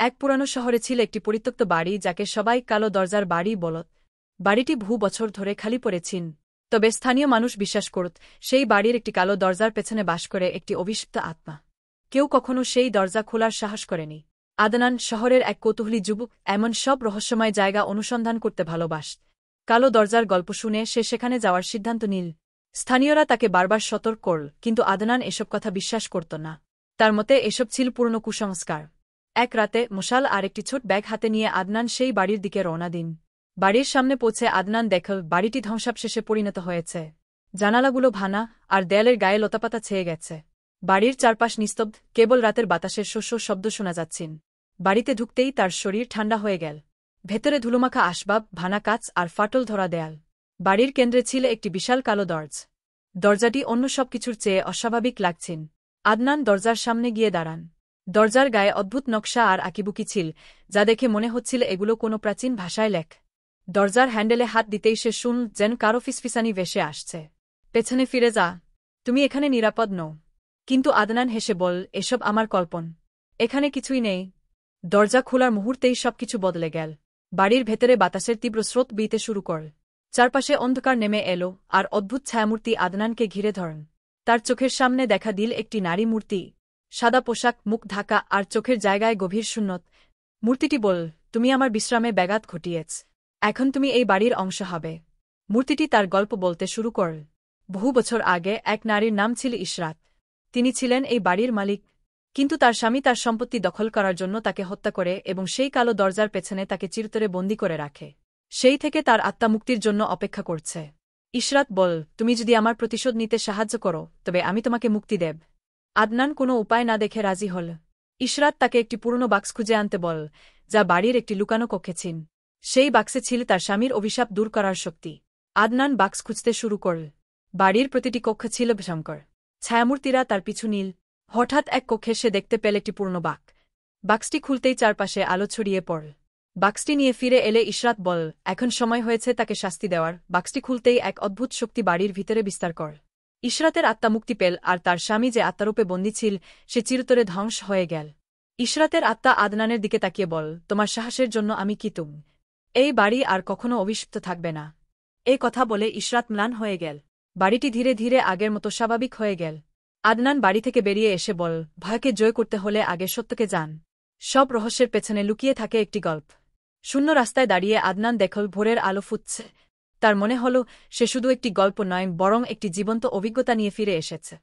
এক পুরানো শহরে ছিল একটি পরিত্যক্ত বাড়ি যাকে সবাই কালো দরজার বাড়ি বলত। বাড়িটি বহু বছর ধরে খালি পড়েছিল, তবে স্থানীয় মানুষ বিশ্বাস করত সেই বাড়ির একটি কালো দরজার পেছনে বাস করে একটি অভিশপ্ত আত্মা। কেউ কখনো সেই দরজা খোলার সাহস করেনি। আদনান, শহরের এক কৌতূহলী যুবক, এমন সব রহস্যময় জায়গা অনুসন্ধান করতে ভালোবাসত। কালো দরজার গল্প শুনে সে সেখানে যাওয়ার সিদ্ধান্ত নিল। স্থানীয়রা তাকে বারবার সতর্ক করল, কিন্তু আদনান এসব কথা বিশ্বাস করত না। তার মতে এসব ছিল পুরনো কুসংস্কার। এক রাতে মশাল আর একটি ছোট ব্যাগ হাতে নিয়ে আদনান সেই বাড়ির দিকে রওনা দিন। বাড়ির সামনে পৌঁছে আদনান দেখল বাড়িটি ধ্বংসাবশেষে পরিণত হয়েছে। জানালাগুলো ভাঙা আর দেয়ালের গায়ে লতাপাতা ছেয়ে গেছে। বাড়ির চারপাশ নিস্তব্ধ, কেবল রাতের বাতাসের শস্য শব্দ শোনা যাচ্ছিল। বাড়িতে ঢুকতেই তার শরীর ঠান্ডা হয়ে গেল। ভেতরে ধুলোমাখা আসবাব, ভাঙা কাচ আর ফাটল ধরা দেয়াল। বাড়ির কেন্দ্রে ছিল একটি বিশাল কালো দরজাটি অন্য সব কিছুর চেয়ে অস্বাভাবিক লাগছিল। আদনান দরজার সামনে গিয়ে দাঁড়ান। দরজার গায়ে অদ্ভুত নকশা আর আঁকিবুকি ছিল, যা দেখে মনে হচ্ছিল এগুলো কোনো প্রাচীন ভাষায় লেখ। দরজার হ্যান্ডেলে হাত দিতেই সে শুনল যেন কারো ফিসফিসানি ভেসে আসছে। পেছনে ফিরে যা, তুমি এখানে নিরাপদ নও। কিন্তু আদনান হেসে বল, এসব আমার কল্পন, এখানে কিছুই নেই। দরজা খোলার মুহূর্তেই সবকিছু বদলে গেল। বাড়ির ভেতরে বাতাসের তীব্র স্রোত বইতে শুরু করল। চারপাশে অন্ধকার নেমে এলো, আর অদ্ভুত ছায়ামূর্তি আদনানকে ঘিরে ধরেন। তার চোখের সামনে দেখা দিল একটি নারী মূর্তি। সাদা পোশাক, মুখ ঢাকা আর চোখের জায়গায় গভীর শূন্যত। মূর্তিটি বল, তুমি আমার বিশ্রামে ব্যাঘাত ঘটিয়েছ, এখন তুমি এই বাড়ির অংশ হবে। মূর্তিটি তার গল্প বলতে শুরু করল। বহু বছর আগে এক নারীর নাম ছিল ইশরাত। তিনি ছিলেন এই বাড়ির মালিক, কিন্তু তার স্বামী তার সম্পত্তি দখল করার জন্য তাকে হত্যা করে এবং সেই কালো দরজার পেছনে তাকে চিরতরে বন্দী করে রাখে। সেই থেকে তার আত্মা মুক্তির জন্য অপেক্ষা করছে। ইশরাত বল, তুমি যদি আমার প্রতিশোধ নিতে সাহায্য করো তবে আমি তোমাকে মুক্তি দেব। আদনান কোনো উপায় না দেখে রাজি হল। ইশরাত তাকে একটি পুরনো বাক্স খুঁজে আনতে বল, যা বাড়ির একটি লুকানো কক্ষে ছিল। সেই বাক্সে ছিল তার স্বামীর অভিশাপ দূর করার শক্তি। আদনান বাক্স খুঁজতে শুরু করল। বাড়ির প্রতিটি কক্ষ ছিল ভয়ঙ্কর। ছায়ামূর্তিরা তার পিছু নিল। হঠাৎ এক কক্ষে সে দেখতে পেল একটি পুরনো বাক্সটি খুলতেই চারপাশে আলো ছড়িয়ে পড়ল। বাক্সটি নিয়ে ফিরে এলে ইশরাত বল, এখন সময় হয়েছে তাকে শাস্তি দেওয়ার। বাক্সটি খুলতেই এক অদ্ভুত শক্তি বাড়ির ভিতরে বিস্তার করল। ইশরাতের আত্মা মুক্তি পেল, আর তার স্বামী যে আত্মারূপে বন্দী ছিল সে চিরতরে ধ্বংস হয়ে গেল। ইশরাতের আত্মা আদনানের দিকে তাকিয়ে বল, তোমার সাহসের জন্য আমি কৃতজ্ঞ। এই বাড়ি আর কখনো অভিশপ্ত থাকবে না। এই কথা বলে ইশরাত ম্লান হয়ে গেল। বাড়িটি ধীরে ধীরে আগের মতো স্বাভাবিক হয়ে গেল। আদনান বাড়ি থেকে বেরিয়ে এসে বল, ভয়কে জয় করতে হলে আগে সত্যকে জান। সব রহস্যের পেছনে লুকিয়ে থাকে একটি গল্প। শূন্য রাস্তায় দাঁড়িয়ে আদনান দেখল ভোরের আলো ফুটছে। তার মনে হল সে শুধু একটি গল্প নয়, বরং একটি জীবন্ত অভিজ্ঞতা নিয়ে ফিরে এসেছে।